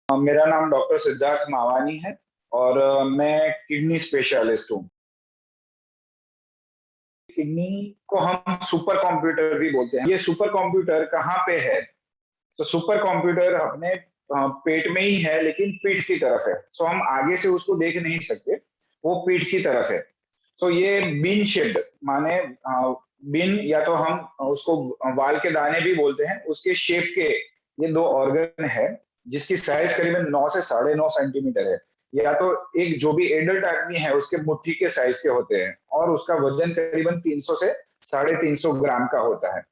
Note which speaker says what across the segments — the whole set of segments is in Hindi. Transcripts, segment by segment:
Speaker 1: मेरा नाम डॉक्टर सिद्धार्थ मावानी है और मैं किडनी स्पेशलिस्ट हूँ। किडनी को हम सुपर कंप्यूटर भी बोलते हैं। ये सुपर कंप्यूटर कहाँ पे है? तो सुपर कंप्यूटर अपने पेट में ही है, लेकिन पीठ की तरफ है। सो हम आगे से उसको देख नहीं सकते, वो पीठ की तरफ है। तो ये बीन शेप्ड, माने बीन, या तो हम उसको वाल के दाने भी बोलते हैं, उसके शेप के ये दो ऑर्गन है, जिसकी साइज करीबन 9 से 9.5 सेंटीमीटर है। या तो एक जो भी एडल्ट आदमी है उसके मुट्ठी के साइज के होते हैं, और उसका वजन करीबन 300 से 350 ग्राम का होता है।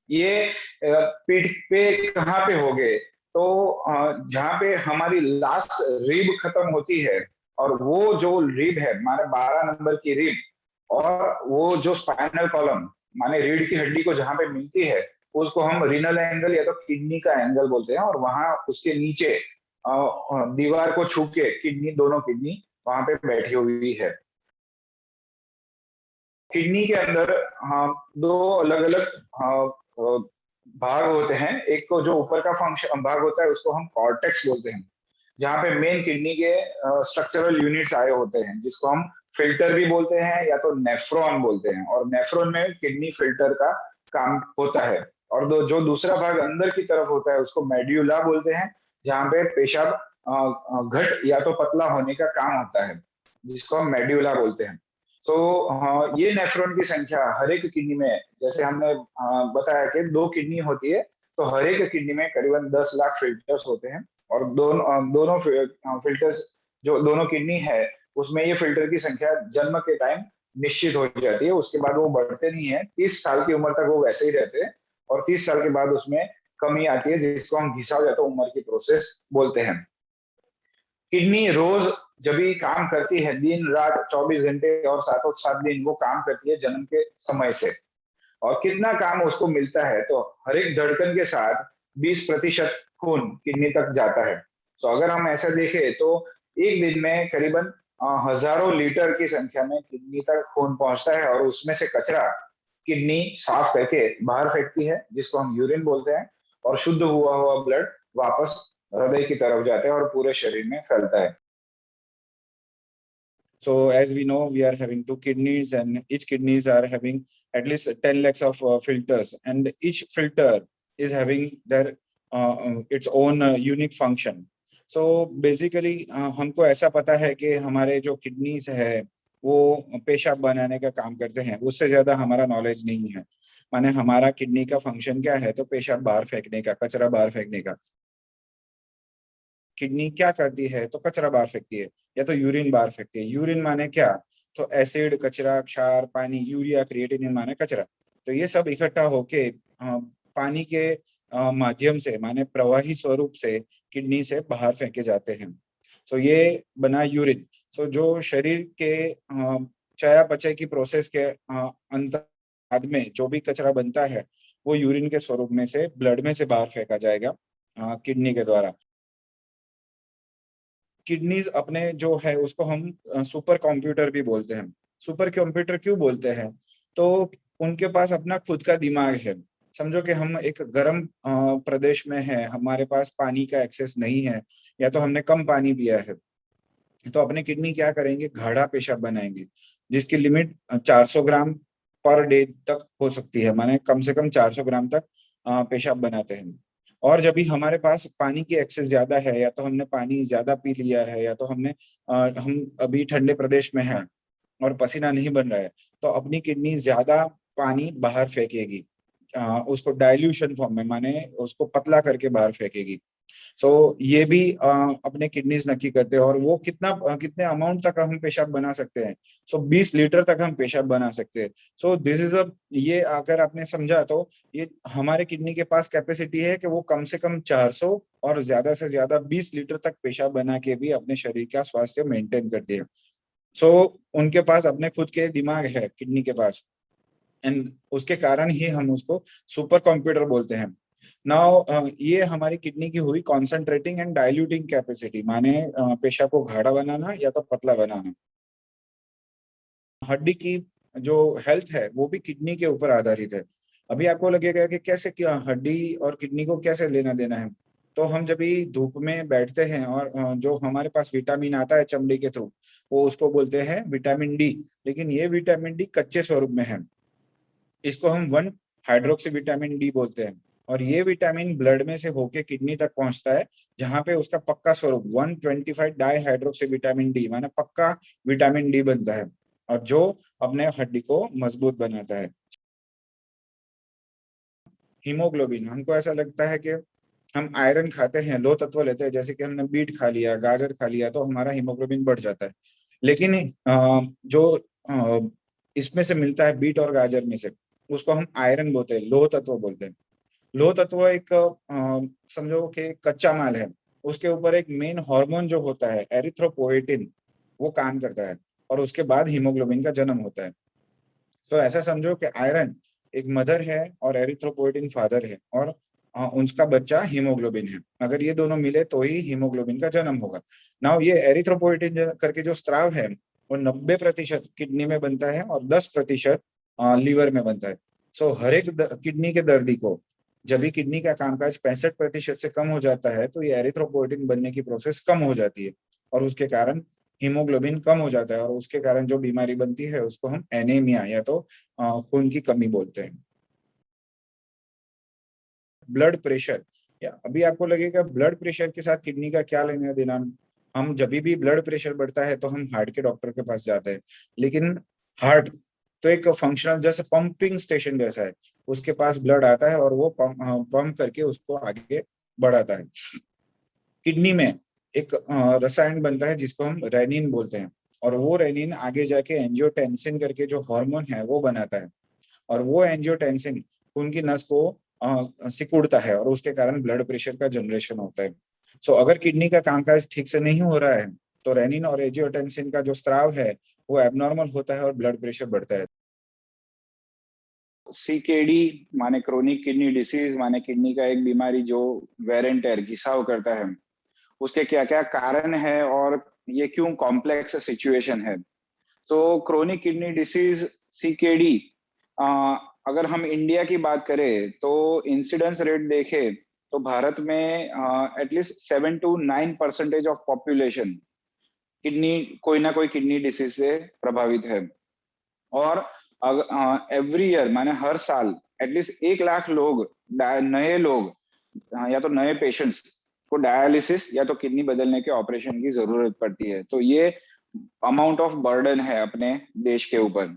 Speaker 1: ये पीठ पे कहाँ पे हो गए? तो जहाँ पे हमारी लास्ट रिब खत्म होती है, और वो जो रिब है माने 12 नंबर की रिब, और वो जो स्पाइनल कॉलम माने रीढ़ की हड्डी को जहाँ पे मिलती है, उसको हम रीनल एंगल या तो किडनी का एंगल बोलते हैं। और वहां उसके नीचे दीवार को छू के किडनी, दोनों किडनी वहां पे बैठी हुई है। किडनी के अंदर दो अलग अलग भाग होते हैं। एक को जो ऊपर का फंक्शन भाग होता है उसको हम कॉर्टेक्स बोलते हैं, जहाँ पे मेन किडनी के स्ट्रक्चरल यूनिट्स आए होते हैं, जिसको हम फिल्टर भी बोलते हैं या तो नेफ्रॉन बोलते हैं। और नेफ्रॉन में किडनी फिल्टर का काम होता है। और जो दूसरा भाग अंदर की तरफ होता है उसको मेड्यूला बोलते हैं, जहाँ पे पेशाब घट या तो पतला होने का काम होता है, जिसको हम मेड्यूला बोलते हैं। तो ये नेफ्रॉन की संख्या हर एक किडनी में, जैसे हमने बताया कि 2 किडनी होती है, तो हर एक किडनी में करीबन 10 लाख फिल्टर्स होते हैं। और दोनों फिल्टर्स, जो दोनों किडनी है, उसमें ये फिल्टर की संख्या जन्म के टाइम निश्चित हो जाती है। उसके बाद वो बढ़ते नहीं है, 30 साल की उम्र तक वो वैसे ही रहते हैं, और 30 साल के बाद उसमें कमी आती है, जिसको हम घिसाव या तो उम्र की प्रोसेस बोलते हैं। किडनी रोज जब भी काम करती है, दिन रात 24 घंटे और 7 दिन वो काम करती है जन्म के समय से। और कितना काम उसको मिलता है? तो हर एक धड़कन के साथ 20% खून किडनी तक जाता है। तो अगर हम ऐसा देखें तो एक दिन में करीबन हजारों लीटर की संख्या में किडनी तक खून पहुंचता है, और उसमें से कचरा किडनी साफ करके बाहर फेंकती है, जिसको हम यूरिन बोलते हैं। और शुद्ध हुआ हुआ ब्लड वापस हृदय की तरफ जाता है और पूरे शरीर में फैलता है।
Speaker 2: So as we know, we are having two kidneys, and each kidneys are having at least 10 lakhs of filters, and each filter is having their its own unique function. So basically, हमको ऐसा पता है कि हमारे जो किडनीज है वो पेशाब बनाने का काम करते हैं, उससे ज्यादा हमारा नॉलेज नहीं है। माने हमारा किडनी का फंक्शन क्या है? तो पेशाब बाहर फेंकने का, कचरा बाहर फेंकने का। किडनी क्या करती है? तो कचरा बाहर फेंकती है, या तो यूरिन बाहर फेंकती है। यूरिन माने क्या? तो एसिड, कचरा, क्षार, पानी, यूरिया, क्रिएटिनिन माने कचरा। तो ये सब इकट्ठा होके पानी के माध्यम से, माने प्रवाही स्वरूप से किडनी से बाहर फेंके जाते हैं। सो ये बना यूरिन। सो जो शरीर के चयापचय की प्रोसेस के अंत बाद में जो भी कचरा बनता है, वो यूरिन के स्वरूप में से ब्लड में से बाहर फेंका जाएगा किडनी के द्वारा। किडनीज अपने जो है उसको हम सुपर कंप्यूटर भी बोलते हैं। सुपर कंप्यूटर क्यों बोलते हैं? तो उनके पास अपना खुद का दिमाग है। समझो कि हम एक गर्म प्रदेश में है, हमारे पास पानी का एक्सेस नहीं है, या तो हमने कम पानी पिया है, तो अपने किडनी क्या करेंगे? गाढ़ा पेशाब बनाएंगे, जिसकी लिमिट 400 ग्राम पर डे तक हो सकती है। माने कम से कम 400 ग्राम तक पेशाब बनाते हैं। और जब भी हमारे पास पानी की एक्सेस ज्यादा है, या तो हमने पानी ज्यादा पी लिया है, या तो हम अभी ठंडे प्रदेश में हैं और पसीना नहीं बन रहा है, तो अपनी किडनी ज्यादा पानी बाहर फेंकेगी, उसको डाइल्यूशन फॉर्म में, माने उसको पतला करके बाहर फेंकेगी। ये भी अपने किडनीज नक्की करते हैं, और वो कितने अमाउंट तक हम पेशाब बना सकते हैं। 20 लीटर तक हम पेशाब बना सकते हैं। दिस इज अ, ये अगर आपने समझा तो ये हमारे किडनी के पास कैपेसिटी है कि वो कम से कम 400 और ज्यादा से ज्यादा 20 लीटर तक पेशाब बना के भी अपने शरीर का स्वास्थ्य मेंटेन करती है। उनके पास अपने खुद के दिमाग है किडनी के पास, एंड उसके कारण ही हम उसको सुपर कंप्यूटर बोलते हैं। नाउ ये हमारी किडनी की हुई कॉन्सेंट्रेटिंग एंड डाइल्यूटिंग कैपेसिटी, माने पेशाब को गाढ़ा बनाना या तो पतला बनाना। हड्डी की जो हेल्थ है वो भी किडनी के ऊपर आधारित है। अभी आपको लगेगा कि कैसे, क्या हड्डी और किडनी को कैसे लेना देना है? तो हम जब भी धूप में बैठते हैं और जो हमारे पास विटामिन आता है चमड़ी के थ्रू, वो उसको बोलते हैं विटामिन डी। लेकिन ये विटामिन डी कच्चे स्वरूप में है, इसको हम 1 हाइड्रोक्सी विटामिन डी बोलते हैं। और ये विटामिन ब्लड में से होके किडनी तक पहुंचता है, जहां पे उसका पक्का स्वरूप 125 डाई हाइड्रोक्सी विटामिन डी माने पक्का विटामिन डी बनता है, और जो अपने हड्डी को मजबूत बनाता है। हीमोग्लोबिन, हमको ऐसा लगता है कि हम आयरन खाते हैं, लो तत्व लेते हैं, जैसे कि हमने बीट खा लिया, गाजर खा लिया, तो हमारा हीमोग्लोबिन बढ़ जाता है। लेकिन जो इसमें से मिलता है बीट और गाजर में से, उसको हम आयरन बोलते हैं, लोह तत्व बोलते हैं। लोह तत्व एक समझो कि कच्चा माल है, उसके ऊपर एक मेन हार्मोन जो होता है एरिथ्रोपोएटिन, वो काम करता है, और उसके बाद हीमोग्लोबिन का जन्म होता है। तो ऐसा समझो कि आयरन एक मदर है और एरिथ्रोपोएटिन फादर है, और उसका बच्चा हीमोग्लोबिन है। अगर ये दोनों मिले तो ही हीमोग्लोबिन का जन्म होगा। नाउ ये एरिथ्रोपोएटिन करके जो स्त्राव है, वो 90% किडनी में बनता है और 10% लीवर में बनता है। सो हर एक किडनी के दर्दी को जब भी किडनी का कामकाज 65% से कम हो जाता है, तो ये एरिथ्रोपोएटिन बनने की प्रोसेस कम हो जाती है, और उसके कारण हीमोग्लोबिन कम हो जाता है, और उसके कारण जो बीमारी बनती है उसको हम एनीमिया या तो खून की कमी बोलते हैं। ब्लड प्रेशर, या अभी आपको लगेगा ब्लड प्रेशर के साथ किडनी का क्या लेना देना। हम जब भी ब्लड प्रेशर बढ़ता है तो हम हार्ट के डॉक्टर के पास जाते हैं, लेकिन हार्ट तो एक फंक्शनल जैसे पंपिंग स्टेशन जैसा है, उसके पास ब्लड आता है और वो पंप करके उसको आगे बढ़ाता है। किडनी में एक रसायन बनता है जिसको हम रेनिन बोलते हैं, और वो रेनिन आगे जाके एंजियोटेंसिन करके जो हार्मोन है वो बनाता है, और वो एंजियोटेंसिन खून की नस को सिकुड़ता है, और उसके कारण ब्लड प्रेशर का जनरेशन होता है। सो अगर किडनी का कामकाज ठीक से नहीं हो रहा है, तो रेनिन और एंजियोटेंसिन का जो स्त्राव है वो एबनॉर्मल होता है और ब्लड प्रेशर बढ़ता है।
Speaker 1: सीकेडी माने क्रोनिक किडनी डिसीज, माने किडनी का एक बीमारी जो वेर एंड टेयर घिसाव करता है, उसके क्या क्या कारण है और ये क्यों कॉम्प्लेक्स सिचुएशन है। तो क्रोनिक किडनी डिसीज सीकेडी, अगर हम इंडिया की बात करें तो इंसिडेंस रेट देखें तो भारत में at least 7 to 9% of population kidney कोई ना कोई किडनी डिसीज से प्रभावित है। और एवरी ईयर माने हर साल एटलीस्ट 1 लाख लोग, नए लोग, या तो नए पेशेंट्स को डायलिसिस या तो किडनी बदलने के ऑपरेशन की जरूरत पड़ती है। तो ये अमाउंट ऑफ बर्डन है अपने देश के ऊपर।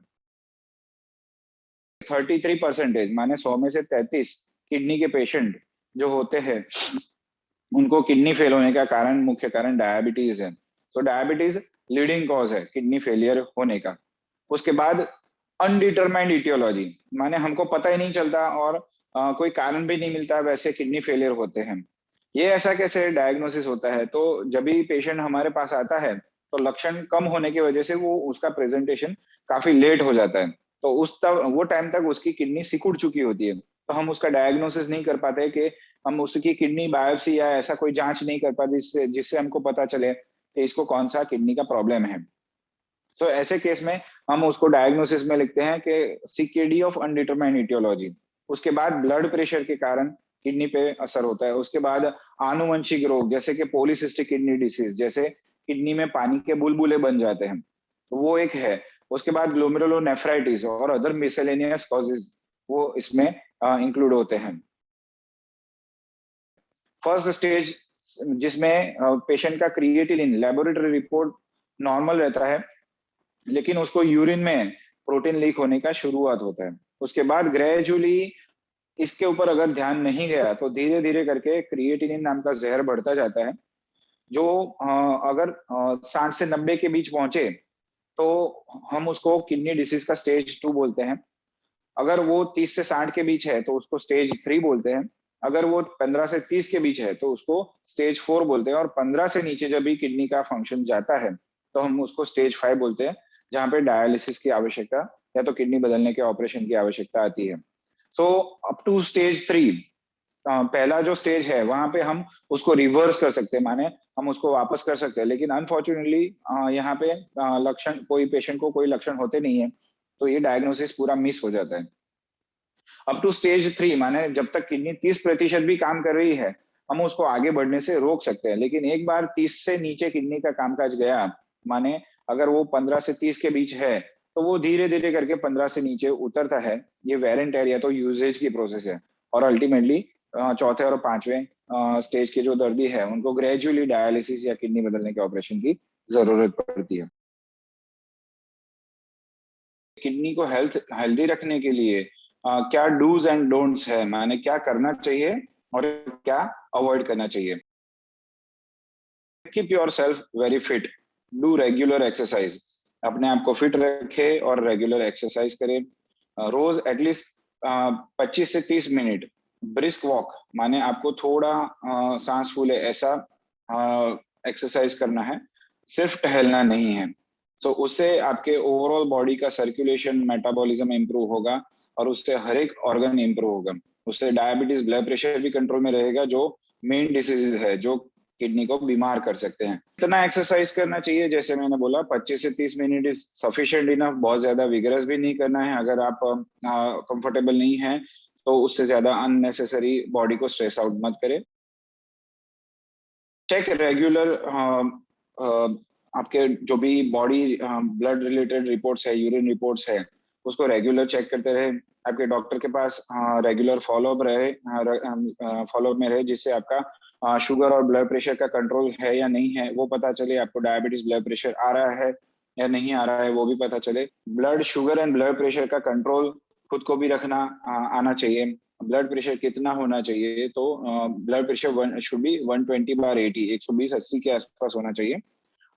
Speaker 1: 33% माने 100 में से 33 किडनी के पेशेंट जो होते हैं, उनको किडनी फेल होने का कारण, मुख्य कारण डायबिटीज है। तो डायबिटीज लीडिंग कॉज है किडनी फेलियर होने का। उसके बाद अनडिटरमाइंड इटियोलॉजी, माने हमको पता ही नहीं चलता और कोई कारण भी नहीं मिलता, वैसे किडनी फेलियर होते हैं। ये ऐसा कैसे डायग्नोसिस होता है? तो जब भी पेशेंट हमारे पास आता है तो लक्षण कम होने की वजह से वो उसका प्रेजेंटेशन काफी लेट हो जाता है। तो वो टाइम तक उसकी किडनी सिकुड़ चुकी होती है, तो हम उसका डायग्नोसिस नहीं कर पाते कि हम उसकी किडनी बायोप्सी या ऐसा कोई जांच नहीं कर पाते जिससे जिससे हमको पता चले कि इसको कौन सा किडनी का प्रॉब्लम है। तो ऐसे केस में हम उसको डायग्नोसिस में लिखते हैं कि सीकेडी ऑफ अनडिटरमाइंड इटियोलॉजी। उसके बाद ब्लड प्रेशर के कारण किडनी पे असर होता है। उसके बाद आनुवंशिक रोग जैसे कि पॉलीसिस्टिक किडनी डिसीज, जैसे किडनी में पानी के बुलबुले बन जाते हैं, तो वो एक है। उसके बाद ग्लोमेरुलोनेफ्राइटिस और अदर मिसलेनियस कॉजेज वो इसमें इंक्लूड होते हैं। फर्स्ट स्टेज जिसमें पेशेंट का क्रिएटिनिन लेबोरेटरी रिपोर्ट नॉर्मल रहता है, लेकिन उसको यूरिन में प्रोटीन लीक होने का शुरुआत होता है। उसके बाद ग्रेजुअली इसके ऊपर अगर ध्यान नहीं गया तो धीरे धीरे करके क्रिएटिनिन नाम का जहर बढ़ता जाता है, जो अगर 60 से 90 के बीच पहुंचे तो हम उसको किडनी डिसीज का स्टेज 2 बोलते हैं। अगर वो 30 से 60 के बीच है तो उसको स्टेज 3 बोलते हैं। अगर वो 15 से 30 के बीच है तो उसको स्टेज 4 बोलते हैं। और 15 से नीचे जब भी किडनी का फंक्शन जाता है तो हम उसको स्टेज 5 बोलते हैं, जहां पे डायलिसिस की आवश्यकता या तो किडनी बदलने के ऑपरेशन की आवश्यकता आती है। सो अप टू स्टेज 3, पहला जो स्टेज है वहां पे हम उसको रिवर्स कर सकते हैं, माने हम उसको वापस कर सकते हैं। लेकिन अनफॉर्चुनेटली यहाँ पे लक्षण, कोई पेशेंट को कोई लक्षण होते नहीं है, तो ये डायग्नोसिस पूरा मिस हो जाता है। अप टू स्टेज 3 माने जब तक किडनी 30% भी काम कर रही है, हम उसको आगे बढ़ने से रोक सकते हैं। लेकिन एक बार 30 से नीचे किडनी का कामकाज गया, माने अगर वो 15 से 30 के बीच है, तो वो धीरे धीरे करके 15 से नीचे उतरता है। ये वेर एंड टेयर या तो यूजेज की प्रोसेस है। और अल्टीमेटली चौथे और पांचवें स्टेज के जो दर्दी है उनको ग्रेजुअली डायलिसिस या किडनी बदलने के ऑपरेशन की जरूरत पड़ती है। किडनी को हेल्दी रखने के लिए क्या डूज एंड डोंट्स है, माने क्या करना चाहिए और क्या अवॉइड करना चाहिए। Keep your self very fit, do regular exercise, अपने आप को फिट रखे और रेगुलर एक्सरसाइज करें। रोज एटलीस्ट 25 से 30 मिनट ब्रिस्क वॉक, माने आपको थोड़ा सांस फूले ऐसा एक्सरसाइज करना है, सिर्फ टहलना नहीं है। तो उससे आपके ओवरऑल बॉडी का सर्कुलेशन, मेटाबॉलिज्म इंप्रूव होगा और उससे हर एक ऑर्गन इंप्रूव होगा। उससे डायबिटीज, ब्लड प्रेशर भी कंट्रोल में रहेगा, जो मेन डिसीज है जो किडनी को बीमार कर सकते हैं। इतना एक्सरसाइज करना चाहिए, जैसे मैंने बोला 25 से 30 मिनट इज सफिशिएंट इनफ। बहुत ज्यादा विगरस भी नहीं करना है। अगर आप कंफर्टेबल नहीं है तो उससे ज्यादा अननेसेसरी बॉडी को स्ट्रेस आउट मत करें। चेक रेगुलर आपके जो भी बॉडी ब्लड रिलेटेड रिपोर्ट्स है, यूरिन रिपोर्ट्स है, उसको रेगुलर चेक करते रहे। आपके डॉक्टर के पास रेगुलर फॉलोअप रहे, फॉलोअप में रहे, जिससे आपका शुगर और ब्लड प्रेशर का कंट्रोल है या नहीं है वो पता चले। आपको डायबिटीज, ब्लड प्रेशर आ रहा है या नहीं आ रहा है वो भी पता चले। Blood sugar and blood pressure का कंट्रोल खुद को भी रखना आना चाहिए। ब्लड प्रेशर कितना होना चाहिए, तो ब्लड प्रेशर शुड बी 120/80, 120/80 के आसपास होना चाहिए।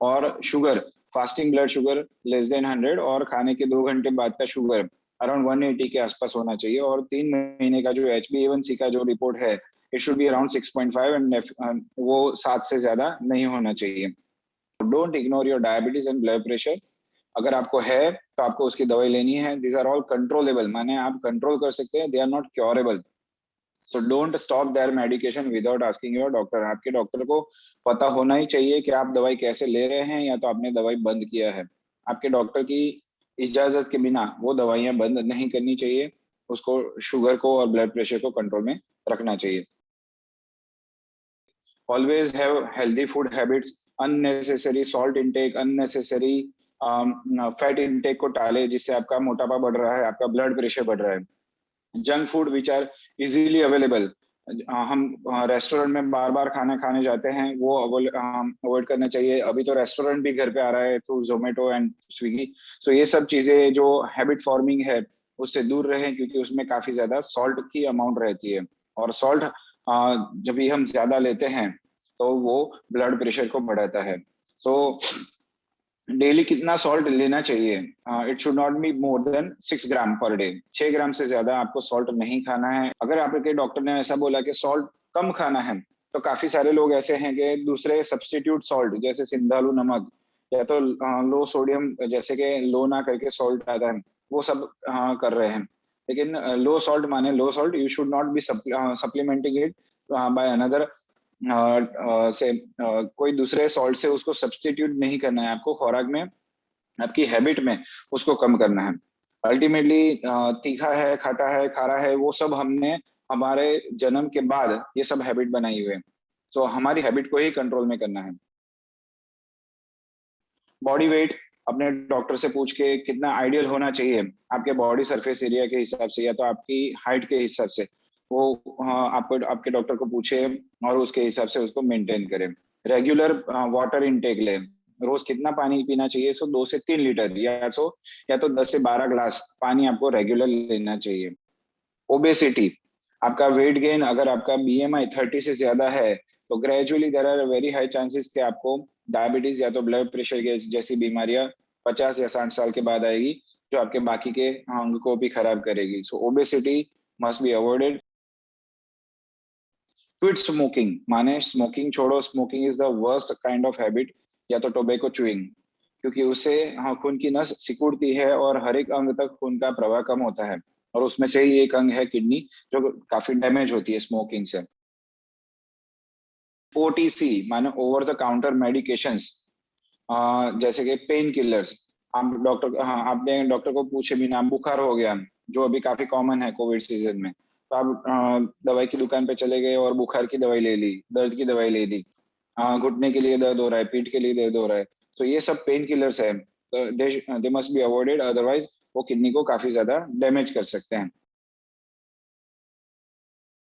Speaker 1: और sugar, fasting blood sugar less than 100 और खाने के 2 घंटे बाद का शुगर अराउंड 180 के आसपास होना चाहिए। और 3 महीने का जो HbA1c का जो रिपोर्ट है, it should be around 6.5 and वो 7 से ज्यादा नहीं होना चाहिए। Don't ignore your diabetes and blood pressure. अगर आपको है तो आपको उसकी दवाई लेनी है। दीज आर ऑल कंट्रोलेबल, माने आप कंट्रोल कर सकते हैं, they are not curable. So don't stop their medication without asking your doctor. आपके डॉक्टर को पता होना ही चाहिए कि आप दवाई कैसे ले रहे हैं, या तो आपने दवाई बंद किया है। आपके डॉक्टर की इजाजत के बिना वो दवाइयां बंद नहीं करनी चाहिए। उसको शुगर को और ब्लड प्रेशर को कंट्रोल में रखना चाहिए। Always have healthy food habits, unnecessary salt intake, unnecessary fat intake को टाले, जिससे आपका मोटापा बढ़ रहा है, आपका ब्लड प्रेशर बढ़ रहा है। Junk food which are easily available, हम रेस्टोरेंट में बार बार खाना खाने जाते हैं, वो अवॉइड करना चाहिए। अभी तो रेस्टोरेंट भी घर पे आ रहा है थ्रू जोमेटो एंड स्विगी। तो ये सब चीजें जो हैबिट फॉर्मिंग है उससे दूर रहें, क्योंकि उसमें काफी ज्यादा सॉल्ट की अमाउंट रहती है। और सॉल्ट जब भी हम ज्यादा लेते हैं तो वो ब्लड प्रेशर को बढ़ाता है। तो डेली कितना सॉल्ट लेना चाहिए? It should not be more than 6 gram per day. 6 ग्राम से ज्यादा आपको सॉल्ट नहीं खाना है। अगर आपके डॉक्टर ने ऐसा बोला कि सॉल्ट कम खाना है, तो काफी सारे लोग ऐसे हैं कि दूसरे सब्स्टिट्यूट सॉल्ट जैसे सिंधालू नमक या तो लो सोडियम, जैसे कि लोना करके सॉल्ट आता है, वो सब कर रहे हैं। लेकिन लो सॉल्ट माने लो salt, you should not be supplementing it by another से कोई दूसरे सॉल्ट से उसको सब्स्टिट्यूट नहीं करना है। आपको खुराक में, आपकी हैबिट में उसको कम करना है। अल्टीमेटली तीखा है, खट्टा है, खारा है, वो सब हमने हमारे जन्म के बाद ये सब हैबिट बनाई हुई है। तो हमारी हैबिट को ही कंट्रोल में करना है। बॉडी वेट अपने डॉक्टर से पूछ के कितना आइडियल होना चाहिए आपके बॉडी सरफेस एरिया के हिसाब से या तो आपकी हाइट के हिसाब से, वो आपको आपके डॉक्टर को पूछे और उसके हिसाब से उसको मेंटेन करें। रेगुलर वाटर इनटेक लें। रोज कितना पानी पीना चाहिए? सो 2 से 3 लीटर या तो 10 से 12 ग्लास पानी आपको रेगुलर लेना चाहिए। ओबेसिटी, आपका वेट गेन, अगर आपका BMI 30 से ज्यादा है तो gradually there are very high chances कि आपको डायबिटीज या तो ब्लड प्रेशर के जैसी बीमारियां 50 या 60 साल के बाद आएगी, जो आपके बाकी के अंग को भी खराब करेगी। So obesity must be avoided. Quit smoking, माने स्मोकिंग छोड़ो। Smoking is the worst kind of habit, या तो टोबैको च्यूइंग, क्योंकि उससे खून की नस सिकुड़ती है और हर एक अंग तक खून का प्रवाह कम होता है। और उसमें से ही एक अंग है किडनी, जो काफी डैमेज होती है स्मोकिंग से। OTC माने ओवर द काउंटर मेडिकेशंस, जैसे कि पेन किलर्स। आप डॉक्टर, हाँ, आपने डॉक्टर को पूछे बिना बुखार हो गया, जो अभी काफी कॉमन है कोविड सीजन में, तो आप दवाई की दुकान पे चले गए और बुखार की दवाई ले ली, दर्द की दवाई ले ली, घुटने के लिए दर्द हो रहा है, पीठ के लिए दर्द हो रहा है, तो ये सब पेन किलर्स है, they must be avoided, otherwise वो किडनी को काफी ज्यादा डैमेज कर सकते हैं।